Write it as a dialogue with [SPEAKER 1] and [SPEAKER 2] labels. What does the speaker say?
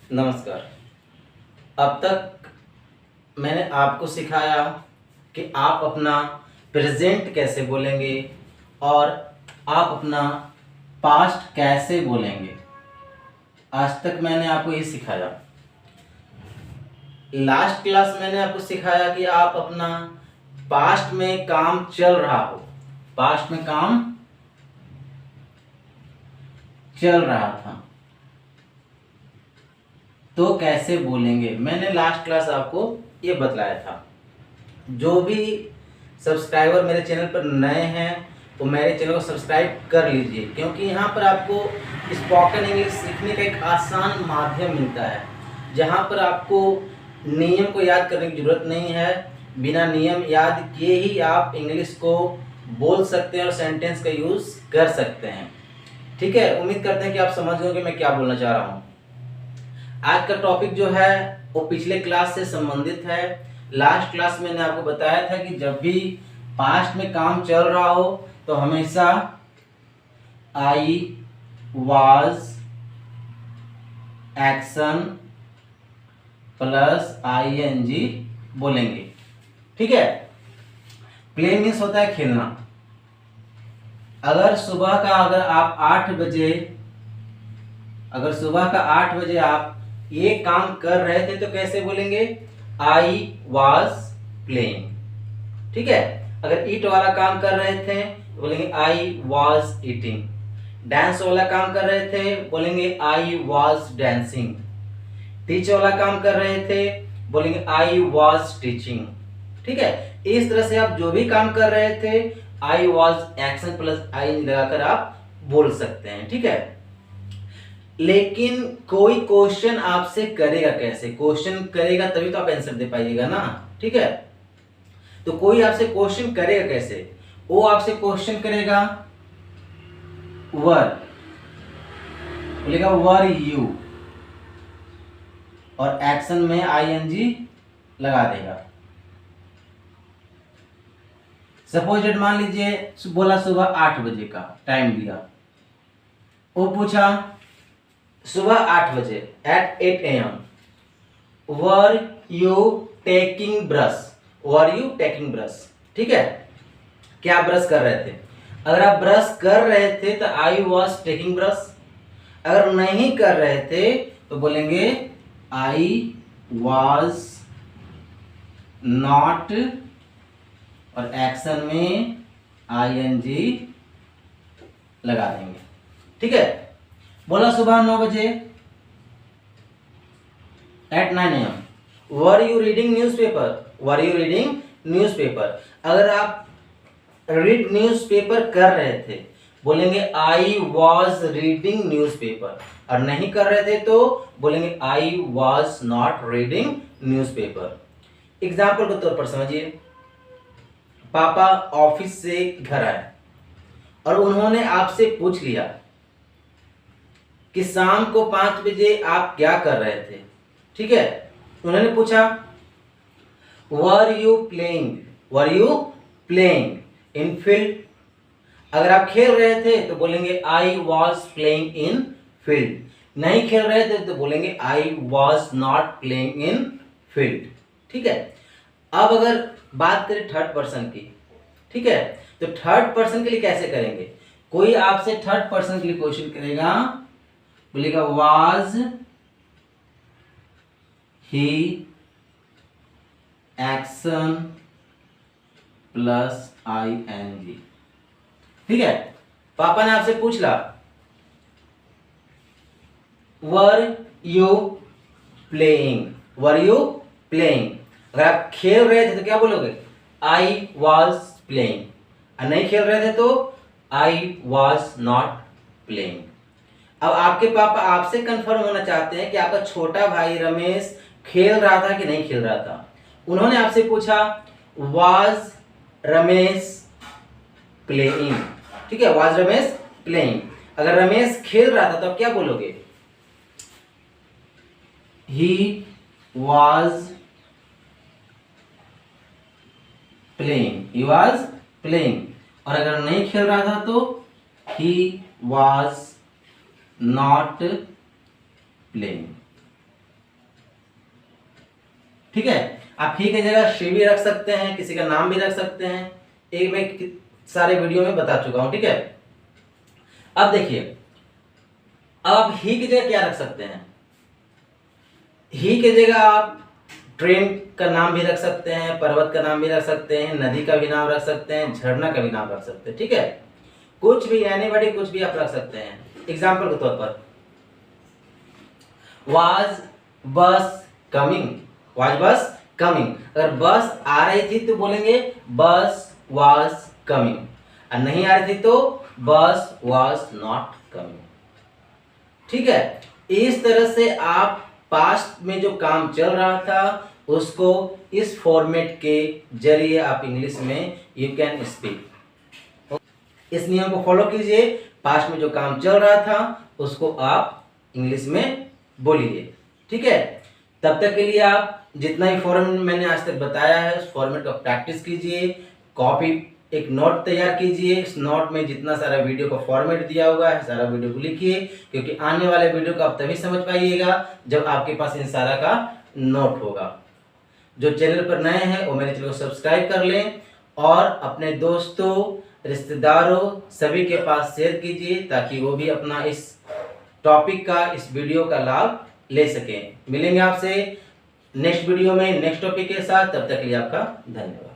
[SPEAKER 1] नमस्कार। अब तक मैंने आपको सिखाया कि आप अपना प्रेजेंट कैसे बोलेंगे और आप अपना पास्ट कैसे बोलेंगे। आज तक मैंने आपको ये सिखाया। लास्ट क्लास मैंने आपको सिखाया कि आप अपना पास्ट में काम चल रहा हो, पास्ट में काम चल रहा था तो कैसे बोलेंगे। मैंने लास्ट क्लास आपको ये बतलाया था। जो भी सब्सक्राइबर मेरे चैनल पर नए हैं तो मेरे चैनल को सब्सक्राइब कर लीजिए, क्योंकि यहाँ पर आपको स्पोकन इंग्लिश सीखने का एक आसान माध्यम मिलता है, जहाँ पर आपको नियम को याद करने की ज़रूरत नहीं है। बिना नियम याद किए ही आप इंग्लिश को बोल सकते हैं और सेंटेंस का यूज़ कर सकते हैं। ठीक है, उम्मीद करते हैं कि आप समझ गए कि मैं क्या बोलना चाह रहा हूँ। आज का टॉपिक जो है वो पिछले क्लास से संबंधित है। लास्ट क्लास में मैंने आपको बताया था कि जब भी पास्ट में काम चल रहा हो तो हमेशा I was action plus ING बोलेंगे। ठीक है। प्ले मीन्स होता है खेलना। अगर सुबह का आप 8 बजे आप ये काम कर रहे थे तो कैसे बोलेंगे? I was playing. ठीक है। अगर ईट वाला काम कर रहे थे तो बोलेंगे आई वॉज ईटिंग। डांस वाला काम कर रहे थे बोलेंगे आई वॉज डांसिंग। टीच वाला काम कर रहे थे बोलेंगे आई वॉज टीचिंग। ठीक है। इस तरह से आप जो भी काम कर रहे थे आई वॉज एक्शन प्लस आई लगाकर आप बोल सकते हैं। ठीक है। लेकिन कोई क्वेश्चन आपसे करेगा कैसे? क्वेश्चन करेगा तभी तो आप आंसर दे पाइएगा ना। ठीक है। तो कोई आपसे क्वेश्चन करेगा कैसे? वो आपसे क्वेश्चन करेगा वर, बोलेगा वर यू, और एक्शन में आईएनजी लगा देगा। सपोज मान लीजिए बोला सुबह 8 बजे का टाइम दिया, वो पूछा सुबह 8 बजे at 8 AM were you taking brush, were you taking brush. ठीक है। क्या ब्रश कर रहे थे? अगर आप ब्रश कर रहे थे तो आई वॉज टेकिंग ब्रश। अगर नहीं कर रहे थे तो बोलेंगे आई वॉज नॉट, और एक्शन में आईएनजी लगा देंगे। ठीक है। बोला सुबह 9 बजे at 9 AM were you reading newspaper, were you reading newspaper. अगर आप रीड न्यूज़पेपर कर रहे थे बोलेंगे आई वॉज रीडिंग न्यूज़पेपर, और नहीं कर रहे थे तो बोलेंगे I was not reading newspaper. Example के तौर पर समझिए, पापा ऑफिस से घर आए और उन्होंने आपसे पूछ लिया कि शाम को 5 बजे आप क्या कर रहे थे। ठीक है। उन्होंने पूछा वर you playing, were you playing in field. अगर आप खेल रहे थे तो बोलेंगे I was playing in field. नहीं खेल रहे थे तो बोलेंगे I was not playing in field. ठीक है। अब अगर बात करें थर्ड पर्सन की, ठीक है, तो थर्ड पर्सन के लिए कैसे करेंगे? कोई आपसे थर्ड पर्सन के लिए क्वेश्चन करेगा, बोलेगा वाज ही एक्शन प्लस आईएनजी। ठीक है। पापा ने आपसे पूछ ला were you playing, were you playing. अगर आप खेल रहे थे तो क्या बोलोगे? I was playing. और नहीं खेल रहे थे तो आई वॉज नॉट प्लेइंग। अब आपके पापा आपसे कंफर्म होना चाहते हैं कि आपका छोटा भाई रमेश खेल रहा था कि नहीं खेल रहा था। उन्होंने आपसे पूछा वाज रमेश प्लेइंग। ठीक है, वाज रमेश प्लेइंग। अगर रमेश खेल रहा था तो आप क्या बोलोगे? He was playing, he was playing. और अगर नहीं खेल रहा था तो ही वाज नॉट प्लेइंग। ठीक है, आप ही की जगह शी भी रख सकते हैं, किसी का नाम भी रख सकते हैं, एक मैं सारे वीडियो में बता चुका हूं। ठीक है, अब देखिए, अब आप ही की जगह क्या रख सकते हैं? ही की जगह आप ट्रेन का नाम भी रख सकते हैं, पर्वत का नाम भी रख सकते हैं, नदी का भी नाम रख सकते हैं, झरना का भी नाम रख सकते हैं। ठीक है, कुछ भी, एनीबॉडी, कुछ भी आप रख सकते हैं। एग्जाम्पल के तौर पर, वाज बस कमिंग, वाज बस कमिंग, अगर बस आ रही थी तो बोलेंगे बस वाज कमिंग, और नहीं आ रही थी तो बस वाज नॉट कमिंग। ठीक है, इस तरह से आप पास्ट में जो काम चल रहा था उसको इस फॉर्मेट के जरिए आप इंग्लिश में यू कैन स्पीक। इस नियम को फॉलो कीजिए, पास्ट में जो काम चल रहा था उसको आप इंग्लिश में बोलिए। ठीक है, तब तक के लिए आप जितना भी फॉर्मेट मैंने आज तक बताया है उस फॉर्मेट का प्रैक्टिस कीजिए, कॉपी एक नोट तैयार कीजिए, इस नोट में जितना सारा वीडियो का फॉर्मेट दिया हुआ है सारा वीडियो को लिखिए, क्योंकि आने वाले वीडियो को आप तभी समझ पाइएगा जब आपके पास इन सारा का नोट होगा। जो चैनल पर नए हैं वो मेरे चैनल को सब्सक्राइब कर लें और अपने दोस्तों, रिश्तेदारों सभी के पास शेयर कीजिए ताकि वो भी अपना इस टॉपिक का, इस वीडियो का लाभ ले सकें। मिलेंगे आपसे नेक्स्ट वीडियो में नेक्स्ट टॉपिक के साथ, तब तक के लिए आपका धन्यवाद।